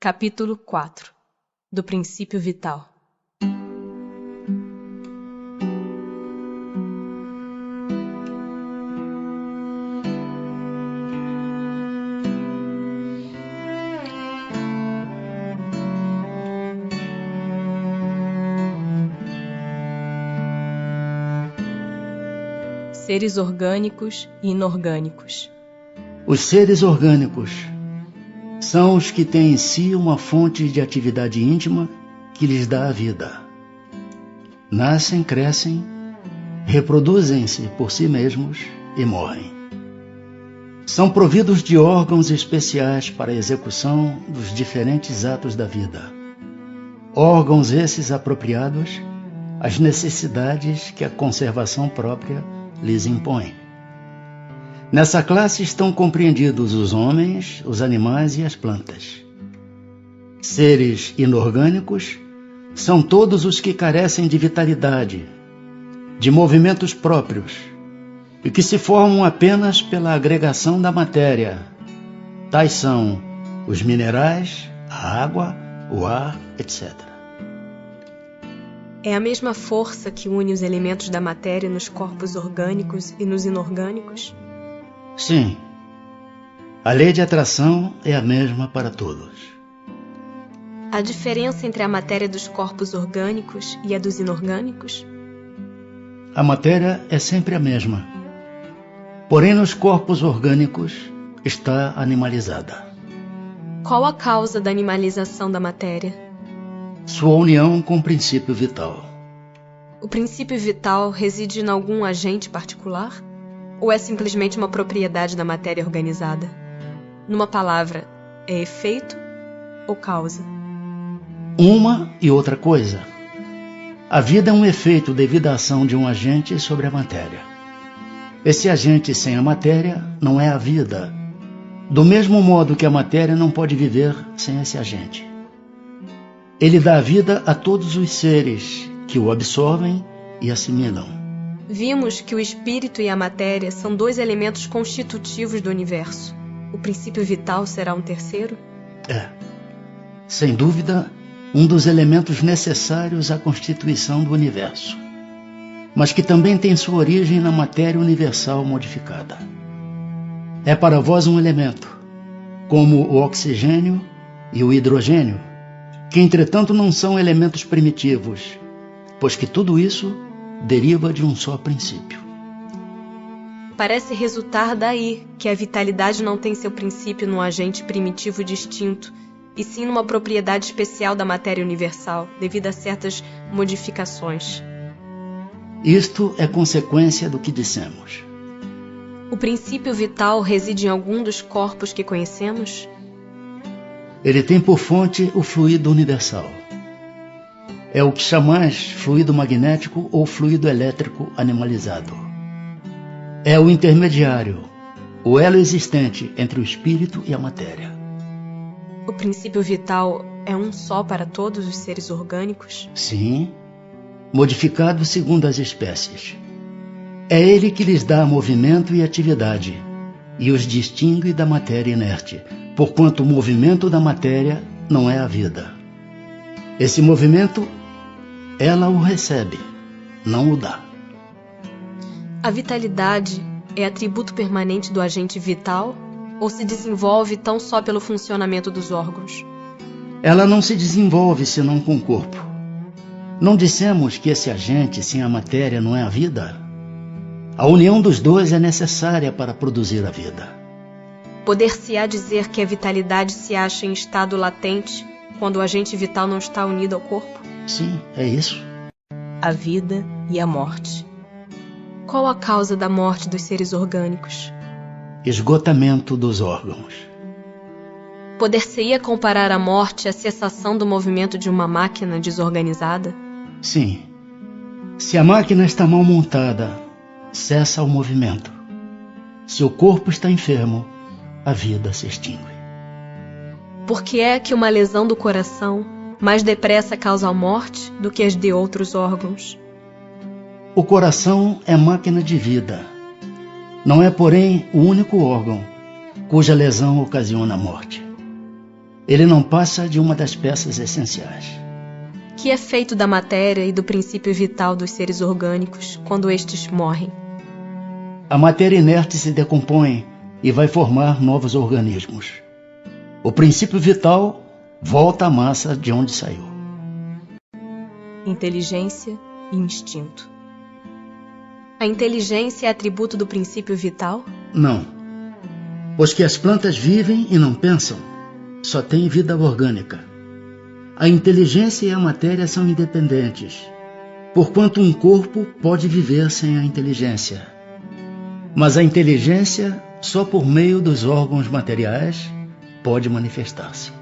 Capítulo 4 do princípio vital. Seres orgânicos e inorgânicos. Os seres orgânicos são os que têm em si uma fonte de atividade íntima que lhes dá a vida. Nascem, crescem, reproduzem-se por si mesmos e morrem. São providos de órgãos especiais para a execução dos diferentes atos da vida. Órgãos esses apropriados às necessidades que a conservação própria lhes impõe. Nessa classe estão compreendidos os homens, os animais e as plantas. Seres inorgânicos são todos os que carecem de vitalidade, de movimentos próprios, e que se formam apenas pela agregação da matéria. Tais são os minerais, a água, o ar, etc. É a mesma força que une os elementos da matéria nos corpos orgânicos e nos inorgânicos? Sim, a lei de atração é a mesma para todos. A diferença entre a matéria dos corpos orgânicos e a dos inorgânicos? A matéria é sempre a mesma, porém nos corpos orgânicos está animalizada. Qual a causa da animalização da matéria? Sua união com o princípio vital. O princípio vital reside em algum agente particular? Ou é simplesmente uma propriedade da matéria organizada? Numa palavra, é efeito ou causa? Uma e outra coisa. A vida é um efeito devido à ação de um agente sobre a matéria. Esse agente sem a matéria não é a vida, do mesmo modo que a matéria não pode viver sem esse agente. Ele dá a vida a todos os seres que o absorvem e assimilam. Vimos que o espírito e a matéria são dois elementos constitutivos do universo. O princípio vital será um terceiro? É, sem dúvida, um dos elementos necessários à constituição do universo, mas que também tem sua origem na matéria universal modificada. É para vós um elemento, como o oxigênio e o hidrogênio, que entretanto não são elementos primitivos, pois que tudo isso deriva de um só princípio. Parece resultar daí que a vitalidade não tem seu princípio num agente primitivo distinto, e sim numa propriedade especial da matéria universal, devido a certas modificações. Isto é consequência do que dissemos. O princípio vital reside em algum dos corpos que conhecemos? Ele tem por fonte o fluido universal. É o que chamais fluido magnético ou fluido elétrico animalizado. É o intermediário, o elo existente entre o espírito e a matéria. O princípio vital é um só para todos os seres orgânicos? Sim, modificado segundo as espécies. É ele que lhes dá movimento e atividade, e os distingue da matéria inerte, porquanto o movimento da matéria não é a vida. Esse movimento, ela o recebe, não o dá. A vitalidade é atributo permanente do agente vital ou se desenvolve tão só pelo funcionamento dos órgãos? Ela não se desenvolve senão com o corpo. Não dissemos que esse agente sem a matéria não é a vida? A união dos dois é necessária para produzir a vida. Poder-se-á dizer que a vitalidade se acha em estado latente quando o agente vital não está unido ao corpo? Sim, é isso. A vida e a morte. Qual a causa da morte dos seres orgânicos? Esgotamento dos órgãos. Poder-se-ia comparar a morte à cessação do movimento de uma máquina desorganizada? Sim. Se a máquina está mal montada, cessa o movimento. Se o corpo está enfermo, a vida se extingue. Por que é que uma lesão do coração mais depressa causa a morte do que as de outros órgãos? O coração é máquina de vida. Não é, porém, o único órgão cuja lesão ocasiona a morte. ele não passa de uma das peças essenciais. Que é feito da matéria e do princípio vital dos seres orgânicos quando estes morrem? A matéria inerte se decompõe e vai formar novos organismos. O princípio vital volta à massa de onde saiu. Inteligência e instinto. A inteligência é atributo do princípio vital? Não. Pois que as plantas vivem e não pensam, só têm vida orgânica. A inteligência e a matéria são independentes, porquanto um corpo pode viver sem a inteligência. Mas a inteligência, só por meio dos órgãos materiais, pode manifestar-se.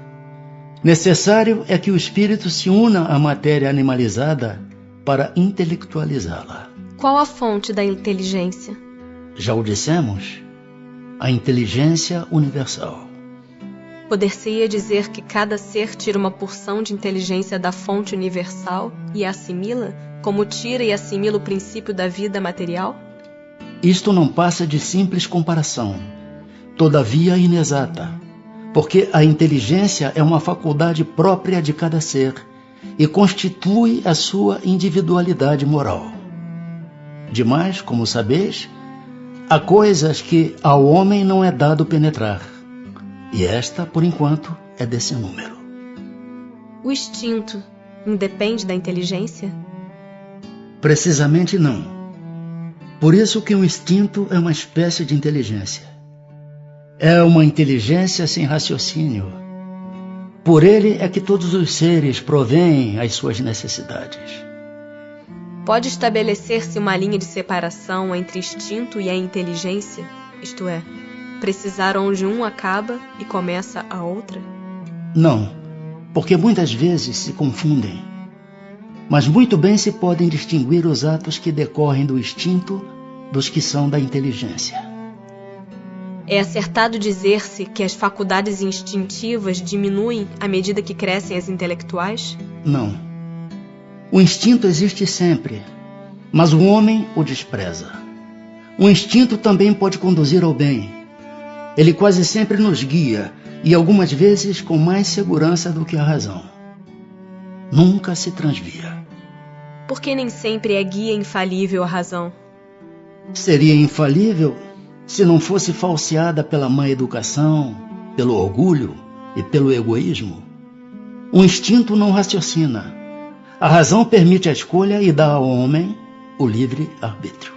Necessário é que o espírito se una à matéria animalizada para intelectualizá-la. Qual a fonte da inteligência? Já o dissemos, a inteligência universal. Poder-se-ia dizer que cada ser tira uma porção de inteligência da fonte universal e a assimila, como tira e assimila o princípio da vida material? Isto não passa de simples comparação, todavia inexata, porque a inteligência é uma faculdade própria de cada ser e constitui a sua individualidade moral. Demais, como sabeis, há coisas que ao homem não é dado penetrar, e esta, por enquanto, é desse número. O instinto independe da inteligência? Precisamente não. Por isso que o instinto é uma espécie de inteligência. É uma inteligência sem raciocínio. Por ele é que todos os seres provêm as suas necessidades. Pode estabelecer-se uma linha de separação entre instinto e a inteligência, isto é, precisar onde um acaba e começa a outra? Não, porque muitas vezes se confundem. Mas muito bem se podem distinguir os atos que decorrem do instinto dos que são da inteligência. É acertado dizer-se que as faculdades instintivas diminuem à medida que crescem as intelectuais? Não. O instinto existe sempre, mas o homem o despreza. O instinto também pode conduzir ao bem. Ele quase sempre nos guia, e algumas vezes com mais segurança do que a razão. Nunca se transvia. Porque nem sempre é guia infalível a razão? Seria infalível se não fosse falseada pela má educação, pelo orgulho e pelo egoísmo. O instinto não raciocina. A razão permite a escolha e dá ao homem o livre arbítrio.